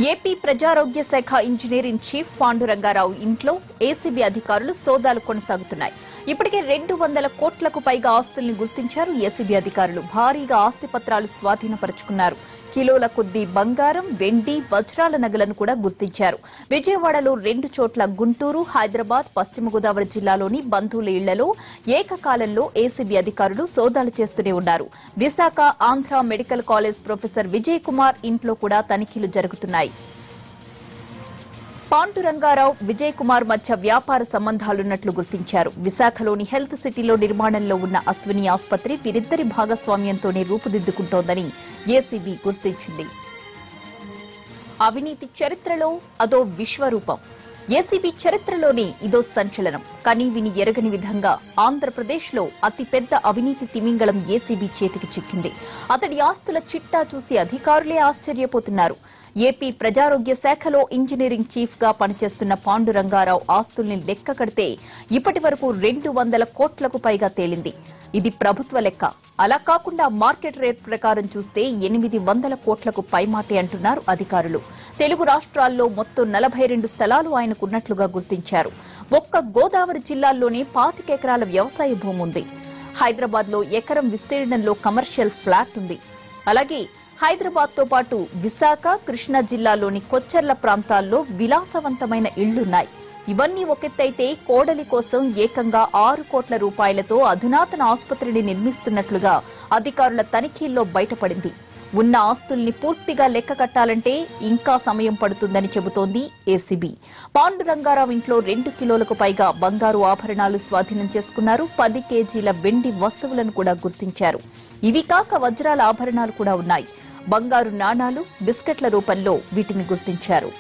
AP ప్రజారోగ్య శాఖ engineer in chief Panduranga Rao ఇంట్లో ఏసీబీ అధికారులు సోదాలు కొనసాగుతున్నాయి. ఇప్పటికే 200 కోట్లకు పైగా ఆస్తుల్ని గుర్తించారు ఏసీబీ అధికారులు. భారీగా ఆస్తి పత్రాలు స్వాధీనపరుచుకున్నారు. కిలోల కొద్దీ బంగారం, వెండి, వజ్రాల నగలను కూడా గుర్తించారు. విజయవాడలో 2 చోట్ల, గుంటూరు, హైదరాబాద్, పశ్చిమ గోదావరి జిల్లాలోని బంధువుల ఇళ్లలో ఏకకాలంలో ఏసీబీ అధికారులు సోదాలు చేస్తూనే ఉన్నారు. Visakha Andhra medical college professor Vijay Kumar ఇంట్లో కూడా తనిఖీలు జరుగుతున్నాయి. పాండురంగారావు, విజయ్ కుమార్ మధ్య వ్యాపార సంబంధాలున్నట్లు గుర్తించారు. విశాఖలోని హెల్త్ సిటీలో నిర్మాణంలో ఉన్న అశ్విని ఆసుపత్రి వీరిద్దరి భాగస్వామ్యంతోనే రూపుదిద్దుకుంటోందని ఏసీబీ గుర్తించింది. అవినీతి చరిత్రలో అదో విశ్వరూపం. ఏసీబీ చరిత్రలోనే ఇదో సంచలనం. కనీవిని ఎరగని విధంగా ఆంధ్రప్రదేశ్లో అతిపెద్ద అవినీతి తిమింగళం ఏసీబీ చేతికి చిక్కింది. అతడి ఆస్తుల చిట్టా చూసి అధికారులే ఆశ్చర్యపోతున్నారు. ఏపీ ప్రజారోగ్య శాఖలో ఇంజనీరింగ్ చీఫ్ గా పనిచేస్తున్న పాండురంగారావు ఆస్తుల్ని లెక్క కడితే ఇప్పటి వరకు 200 కోట్లకు పైగా తేలింది. ఇది ప్రభుత్వ లెక్క. అలా కాకుండా మార్కెట్ రేట్ ప్రకారం చూస్తే 800 కోట్లకు పైమాటే అంటున్నారు అధికారులు. తెలుగు రాష్ట్రాల్లో మొత్తం 42 స్థలాలు ఆయనకున్నట్లుగా గుర్తించారు. ఒక్క గోదావరి జిల్లాల్లోనే 25 ఎకరాల వ్యవసాయ భూమి ఉంది. హైదరాబాద్ లో ఎకరం విస్తీర్ణంలో కమర్షియల్ ఫ్లాట్ ఉంది. అలాగే హైదరాబాద్ తో పాటు విశాఖ, కృష్ణా జిల్లాలోని కొచ్చెర్ల ప్రాంతాల్లో విలాసవంతమైన ఇళ్లున్నాయి. ఇవన్నీ ఒకెత్తైతే కోడలి కోసం ఏకంగా 6 కోట్ల రూపాయలతో అధునాతన ఆసుపత్రిని నిర్మిస్తున్నట్లుగా అధికారుల తనిఖీల్లో బయటపడింది. ఉన్న ఆస్తుల్ని పూర్తిగా లెక్క కట్టాలంటే ఇంకా సమయం పడుతుందని చెబుతోంది ఏసీబీ. పాండురంగారావు ఇంట్లో 2 కిలోలకు పైగా బంగారు ఆభరణాలు స్వాధీనం చేసుకున్నారు. 10 కేజీల వెండి వస్తువులను కూడా గుర్తించారు. ఇవి కాక వజ్రాల ఆభరణాలు కూడా ఉన్నాయి. బంగారు నాణాలు, బిస్కెట్ల రూపంలో వీటిని గుర్తించారు.